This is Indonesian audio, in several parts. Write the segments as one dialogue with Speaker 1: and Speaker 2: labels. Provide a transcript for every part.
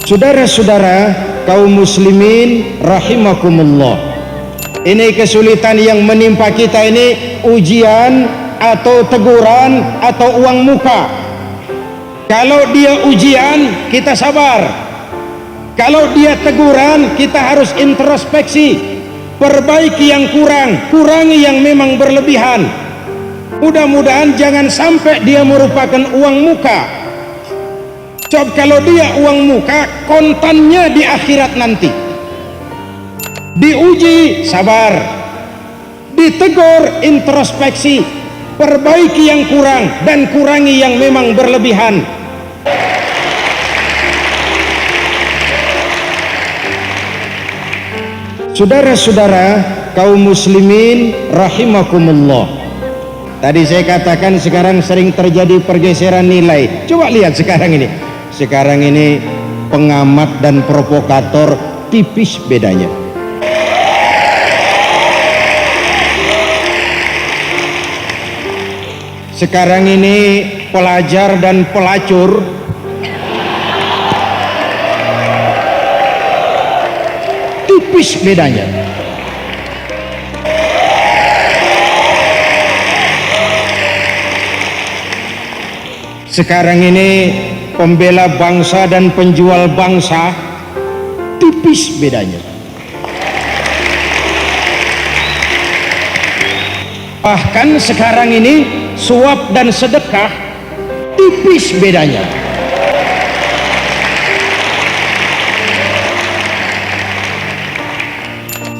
Speaker 1: Saudara-saudara kaum muslimin rahimakumullah, ini kesulitan yang menimpa kita ini ujian atau teguran atau uang muka. Kalau dia ujian kita sabar, kalau dia teguran kita harus introspeksi, perbaiki yang kurang, kurangi yang memang berlebihan. Mudah-mudahan jangan sampai dia merupakan uang muka. Coba kalau dia uang muka, kontannya di akhirat nanti. Diuji, sabar. Ditegur, introspeksi. Perbaiki yang kurang dan kurangi yang memang berlebihan. Saudara-saudara kaum muslimin rahimakumullah, tadi saya katakan sekarang sering terjadi pergeseran nilai. Coba lihat sekarang ini. Sekarang ini pengamat dan provokator tipis bedanya. Sekarang ini pelajar dan pelacur tipis bedanya. Sekarang ini pembela bangsa dan penjual bangsa tipis bedanya. Bahkan sekarang ini suap dan sedekah tipis bedanya.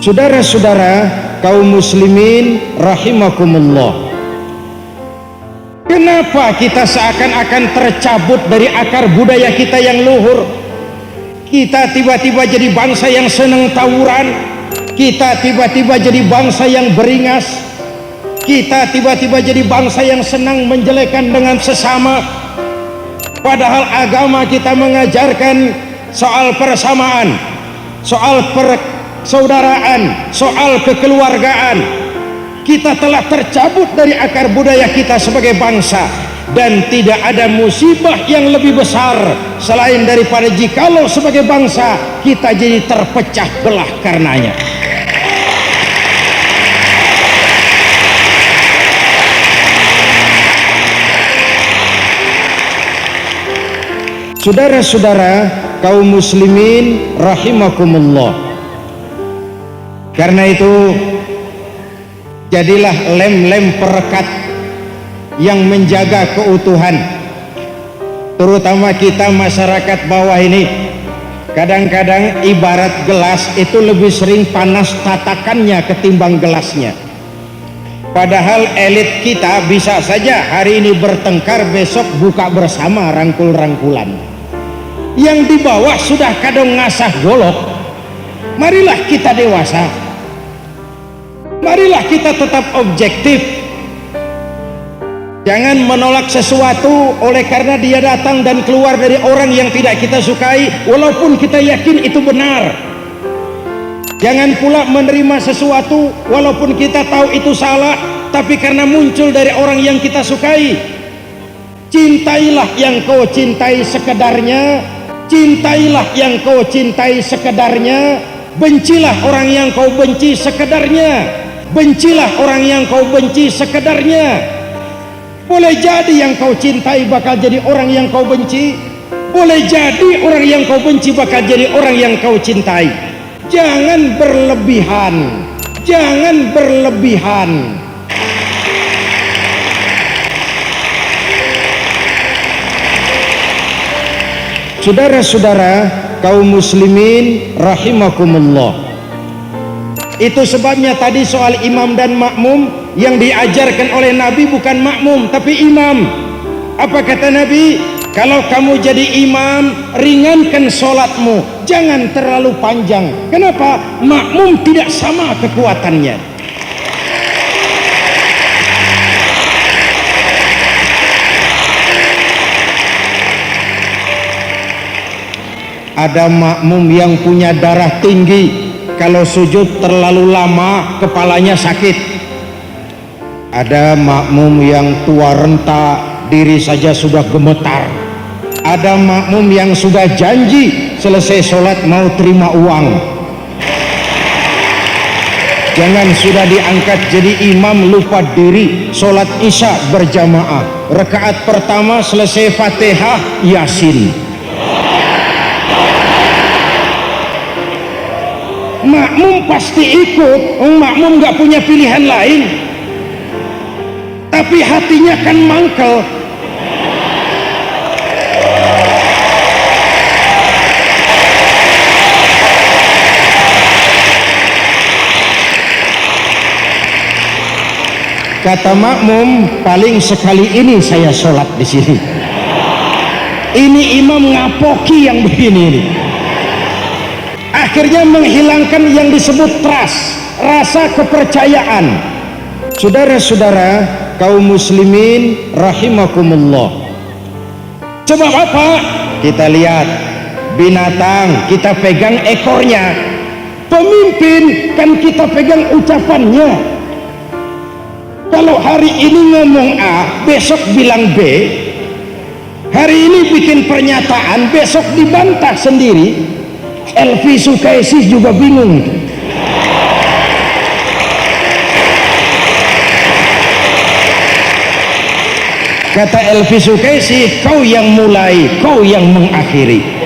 Speaker 1: Saudara-saudara kaum muslimin rahimakumullah, kenapa kita seakan-akan tercabut dari akar budaya kita yang luhur? Kita tiba-tiba jadi bangsa yang senang tawuran, kita tiba-tiba jadi bangsa yang beringas, kita tiba-tiba jadi bangsa yang senang menjelekan dengan sesama. Padahal agama kita mengajarkan soal persamaan, soal persaudaraan, soal kekeluargaan. Kita telah tercabut dari akar budaya kita sebagai bangsa, dan tidak ada musibah yang lebih besar selain daripada jikalau sebagai bangsa kita jadi terpecah belah karenanya. Saudara-saudara kaum muslimin rahimakumullah, karena itu jadilah lem-lem perekat yang menjaga keutuhan, terutama kita masyarakat bawah ini. Kadang-kadang ibarat gelas itu lebih sering panas tatakannya ketimbang gelasnya. Padahal elit kita bisa saja hari ini bertengkar, besok buka bersama rangkul-rangkulan. Yang di bawah sudah kadang ngasah golok. Marilah kita dewasa, marilah kita tetap objektif. Jangan menolak sesuatu oleh karena dia datang dan keluar dari orang yang tidak kita sukai, walaupun kita yakin itu benar. Jangan pula menerima sesuatu walaupun kita tahu itu salah, tapi karena muncul dari orang yang kita sukai. Cintailah yang kau cintai sekedarnya, cintailah yang kau cintai sekedarnya, bencilah orang yang kau benci sekedarnya, bencilah orang yang kau benci sekedarnya. Boleh jadi yang kau cintai bakal jadi orang yang kau benci, boleh jadi orang yang kau benci bakal jadi orang yang kau cintai. Jangan berlebihan, jangan berlebihan. Saudara-saudara kaum muslimin rahimakumullah, itu sebabnya tadi soal imam dan makmum, yang diajarkan oleh Nabi bukan makmum tapi imam. Apa kata Nabi? Kalau kamu jadi imam, ringankan sholatmu, jangan terlalu panjang. Kenapa? Makmum tidak sama kekuatannya. Ada makmum yang punya darah tinggi, kalau sujud terlalu lama kepalanya sakit. Ada makmum yang tua renta, diri saja sudah gemetar. Ada makmum yang sudah janji selesai sholat mau terima uang. Jangan sudah diangkat jadi imam lupa diri. Sholat isya berjamaah, rakaat pertama selesai Fatihah Yasin. Makmum pasti ikut, makmum nggak punya pilihan lain, tapi hatinya kan mangkel. Kata makmum, paling sekali ini saya sholat di sini. Ini imam ngapoki yang begini ini. Akhirnya menghilangkan yang disebut trust, rasa kepercayaan. Saudara-saudara kaum muslimin rahimakumullah. Sebab apa? Kita lihat binatang, kita pegang ekornya. Pemimpin kan kita pegang ucapannya. Kalau hari ini ngomong A, besok bilang B. Hari ini bikin pernyataan, besok dibantah sendiri. Elvi Sukaisi juga bingung. Kata Elvi Sukaisi, kau yang mulai, kau yang mengakhiri.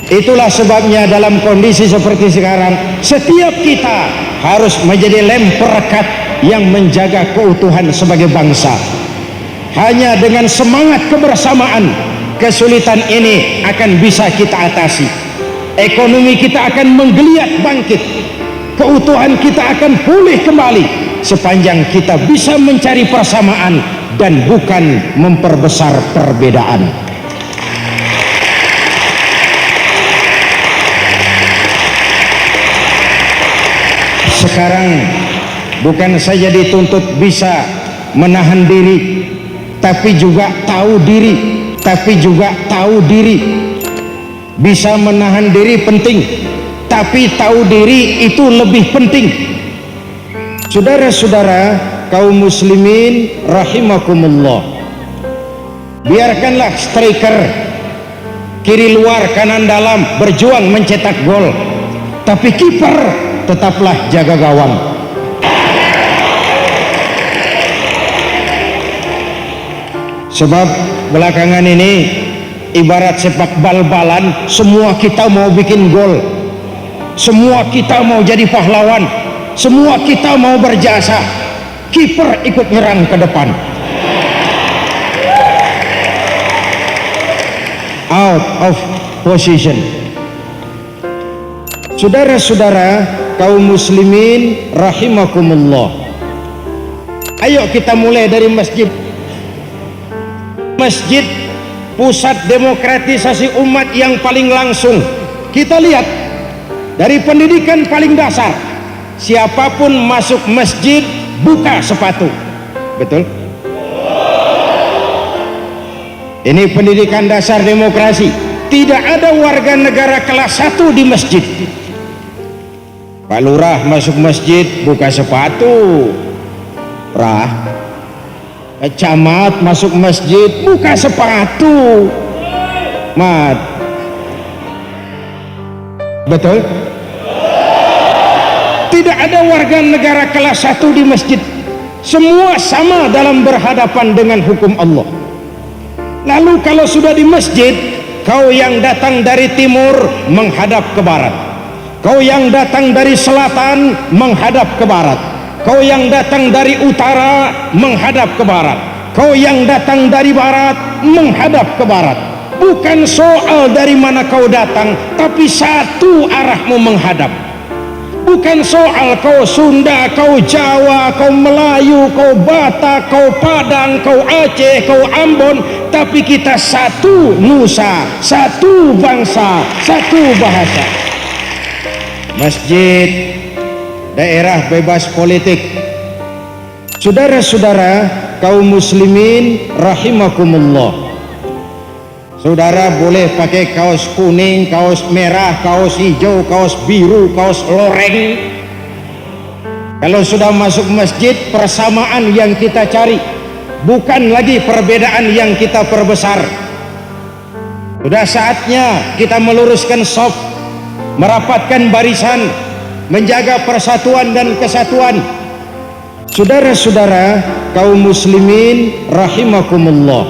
Speaker 1: Itulah sebabnya dalam kondisi seperti sekarang, setiap kita harus menjadi lem perekat yang menjaga keutuhan sebagai bangsa. Hanya dengan semangat kebersamaan, kesulitan ini akan bisa kita atasi. Ekonomi kita akan menggeliat bangkit, keutuhan kita akan pulih kembali sepanjang kita bisa mencari persamaan dan bukan memperbesar perbedaan. Sekarang bukan saja dituntut bisa menahan diri, tapi juga tahu diri. Bisa menahan diri penting, tapi tahu diri itu lebih penting. Saudara-saudara kaum muslimin rahimakumullah, biarkanlah striker kiri luar kanan dalam berjuang mencetak gol, tapi kiper tetaplah jaga gawang. Sebab belakangan ini ibarat sepak bal-balan, semua kita mau bikin gol, semua kita mau jadi pahlawan, semua kita mau berjasa. Kiper ikut nyerang ke depan. Out of position. Saudara-saudara kaum muslimin rahimakumullah, ayo kita mulai dari masjid. Masjid pusat demokratisasi umat yang paling langsung. Kita lihat dari pendidikan paling dasar, siapapun masuk masjid buka sepatu. Betul? Ini pendidikan dasar demokrasi. Tidak ada warga negara kelas 1 di masjid. Pak Lurah masuk masjid buka sepatu. Camat masuk masjid buka sepatu. Mat, betul? Tidak ada warga negara kelas 1 di masjid. Semua sama dalam berhadapan dengan hukum Allah. Lalu kalau sudah di masjid, kau yang datang dari timur menghadap ke barat, kau yang datang dari selatan menghadap ke barat, kau yang datang dari utara menghadap ke barat, kau yang datang dari barat menghadap ke barat. Bukan soal dari mana kau datang, tapi satu arahmu menghadap. Bukan soal kau Sunda, kau Jawa, kau Melayu, kau Batak, kau Padang, kau Aceh, kau Ambon, tapi kita satu nusa, satu bangsa, satu bahasa. Masjid daerah bebas politik. Saudara-saudara kaum muslimin rahimakumullah, saudara boleh pakai kaos kuning, kaos merah, kaos hijau, kaos biru, kaos loreng. Kalau sudah masuk masjid, persamaan yang kita cari. bukan lagi perbedaan yang kita perbesar. Sudah saatnya kita meluruskan shaf, merapatkan barisan, menjaga persatuan dan kesatuan. Saudara-saudara kaum muslimin rahimakumullah,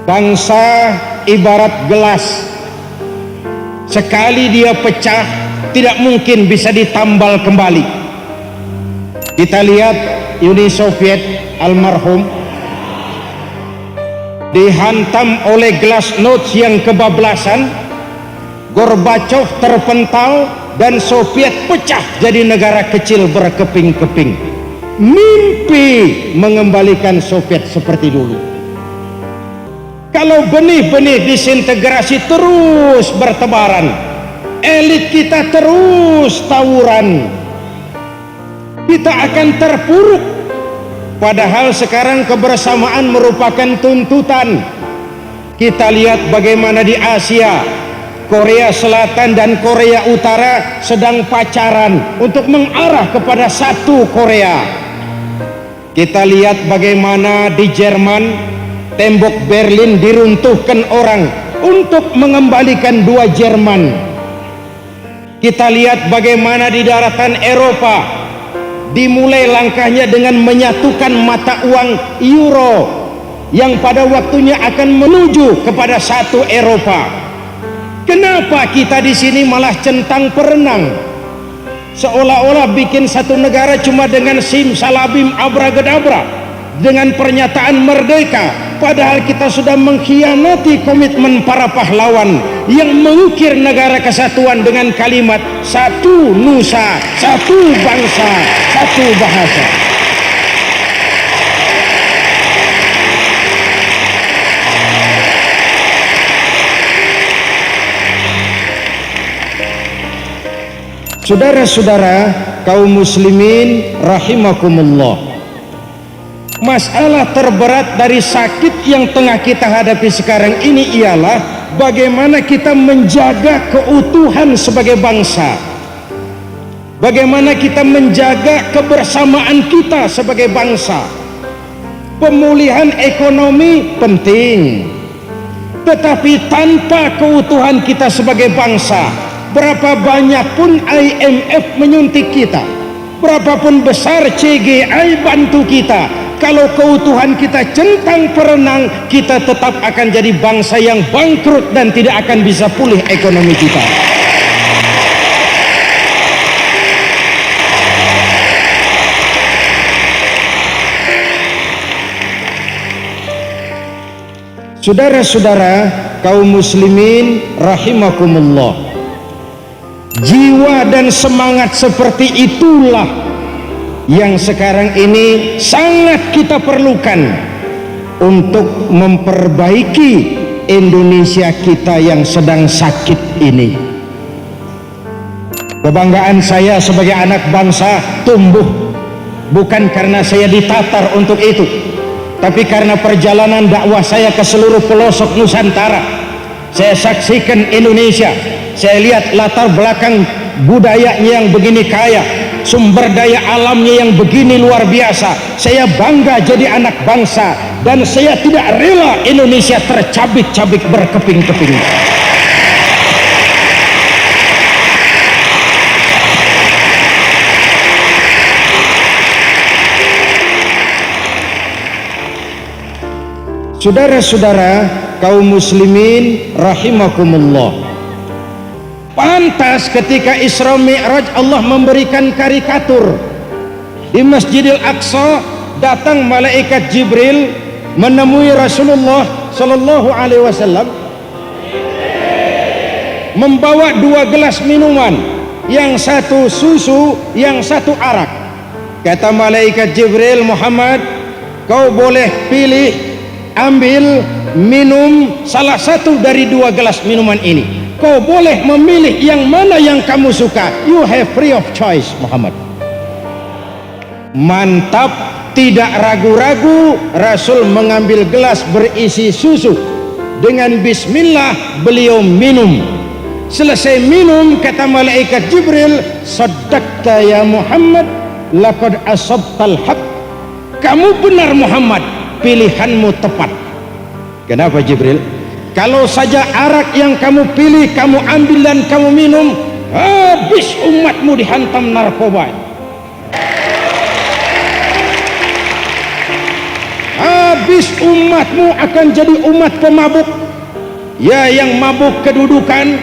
Speaker 1: bangsa ibarat gelas, sekali dia pecah tidak mungkin bisa ditambal kembali. Kita lihat Uni Soviet almarhum dihantam oleh glasnost yang kebablasan, Gorbachev terpental dan Soviet pecah jadi negara kecil berkeping-keping. Mimpi mengembalikan Soviet seperti dulu. Kalau benih-benih disintegrasi terus bertebaran, elit kita terus tawuran, kita akan terpuruk. Padahal sekarang kebersamaan merupakan tuntutan. Kita lihat bagaimana di Asia, Korea Selatan dan Korea Utara sedang pacaran untuk mengarah kepada satu Korea. Kita lihat bagaimana di Jerman tembok Berlin diruntuhkan orang untuk mengembalikan dua Jerman. Kita lihat bagaimana di daratan Eropa dimulai langkahnya dengan menyatukan mata uang euro yang pada waktunya akan menuju kepada satu Eropa. Kenapa kita di sini malah centang perenang? Seolah-olah bikin satu negara cuma dengan simsalabim abracadabra, dengan pernyataan merdeka, padahal kita sudah mengkhianati komitmen para pahlawan yang mengukir negara kesatuan dengan kalimat satu nusa, satu bangsa, satu bahasa. Saudara-saudara kaum muslimin rahimakumullah, masalah terberat dari sakit yang tengah kita hadapi sekarang ini ialah bagaimana kita menjaga keutuhan sebagai bangsa, bagaimana kita menjaga kebersamaan kita sebagai bangsa. Pemulihan ekonomi penting, tetapi tanpa keutuhan kita sebagai bangsa, berapa banyak pun IMF menyuntik kita, berapapun besar CGI bantu kita, kalau keutuhan kita centang perenang, kita tetap akan jadi bangsa yang bangkrut dan tidak akan bisa pulih ekonomi kita. Saudara-saudara kaum muslimin rahimakumullah, jiwa dan semangat seperti itulah yang sekarang ini sangat kita perlukan untuk memperbaiki Indonesia kita yang sedang sakit ini. Kebanggaan saya sebagai anak bangsa tumbuh bukan karena saya ditatar untuk itu, tapi karena perjalanan dakwah saya ke seluruh pelosok Nusantara. Saya saksikan Indonesia, saya lihat latar belakang budayanya yang begini kaya, sumber daya alamnya yang begini luar biasa. Saya bangga jadi anak bangsa dan saya tidak rela Indonesia tercabik-cabik berkeping-keping. Saudara-saudara kaum muslimin rahimakumullah, pantas ketika Isra Mi'raj Allah memberikan karikatur. Di Masjidil Aqsa datang malaikat Jibril menemui Rasulullah sallallahu alaihi wasallam membawa dua gelas minuman, yang satu susu, yang satu arak. Kata malaikat Jibril, Muhammad, kau boleh pilih, ambil, minum salah satu dari dua gelas minuman ini. Kau boleh memilih yang mana yang kamu suka. You have free of choice, Muhammad. Mantap, tidak ragu-ragu Rasul mengambil gelas berisi susu. Dengan bismillah beliau minum. Selesai minum, kata malaikat Jibril, saddaqta ya Muhammad, laqad asabtal haqq. Kamu benar Muhammad, pilihanmu tepat. Kenapa Jibril? Kalau saja arak yang kamu pilih, kamu ambil dan kamu minum, habis umatmu dihantam narkoba. Habis umatmu akan jadi umat pemabuk. Ya yang mabuk kedudukan,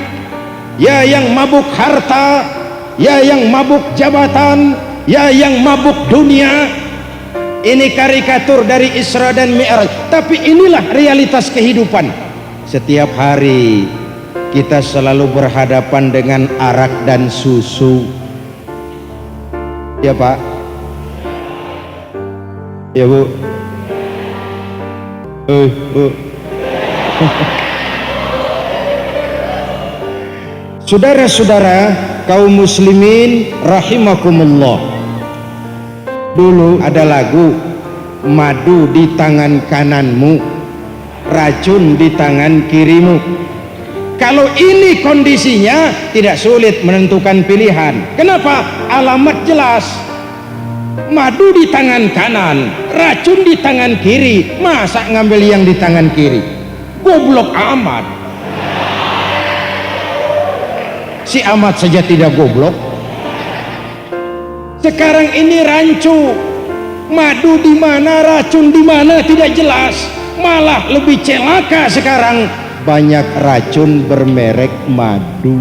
Speaker 1: ya yang mabuk harta, ya yang mabuk jabatan, ya yang mabuk dunia. Ini karikatur dari Isra dan Mi'raj, tapi inilah realitas kehidupan. Setiap hari kita selalu berhadapan dengan arak dan susu. Ya Pak? Ya Bu? Bu. Saudara-saudara kaum muslimin rahimakumullah, dulu ada lagu, madu di tangan kananmu, racun di tangan kirimu. Kalau ini kondisinya tidak sulit menentukan pilihan. Kenapa? Alamat jelas. Madu di tangan kanan, racun di tangan kiri. Masa ngambil yang di tangan kiri? Goblok amat. Si amat saja tidak goblok. Sekarang ini rancu. Madu di mana, racun di mana tidak jelas. Malah lebih celaka sekarang, banyak racun bermerek madu.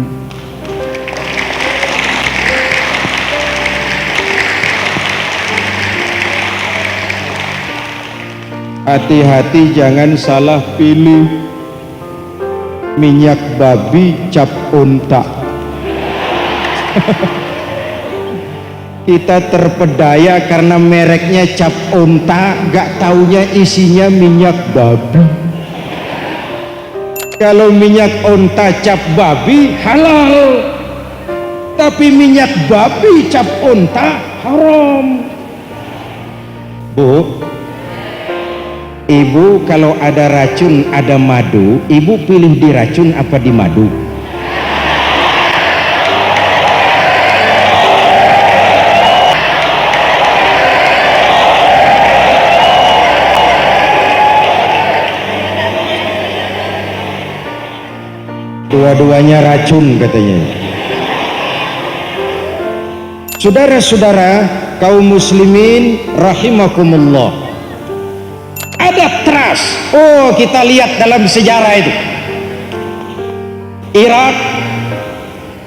Speaker 1: Hati-hati jangan salah pilih. Minyak babi cap unta. Kita terpedaya karena mereknya cap unta, gak taunya isinya minyak babi. Kalau minyak unta cap babi halal, tapi minyak babi cap unta haram. Bu, ibu kalau ada racun ada madu, ibu pilih di racun apa di madu? Dua-duanya racun katanya. Saudara-saudara kaum muslimin rahimakumullah, ada trust. Oh, kita lihat dalam sejarah itu, Irak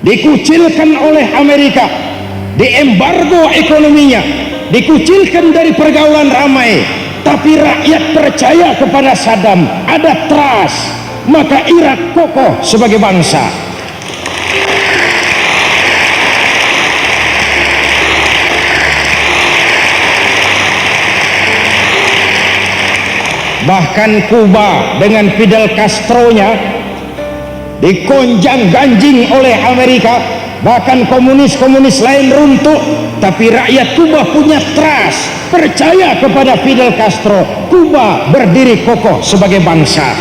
Speaker 1: dikucilkan oleh Amerika, diembargo ekonominya, dikucilkan dari pergaulan ramai, tapi rakyat percaya kepada Saddam. Ada trust, maka Irak kokoh sebagai bangsa. Bahkan Kuba dengan Fidel Castro-nya dikonjang ganjing oleh Amerika, bahkan komunis-komunis lain runtuh, tapi rakyat Kuba punya trust, percaya kepada Fidel Castro. Kuba berdiri kokoh sebagai bangsa.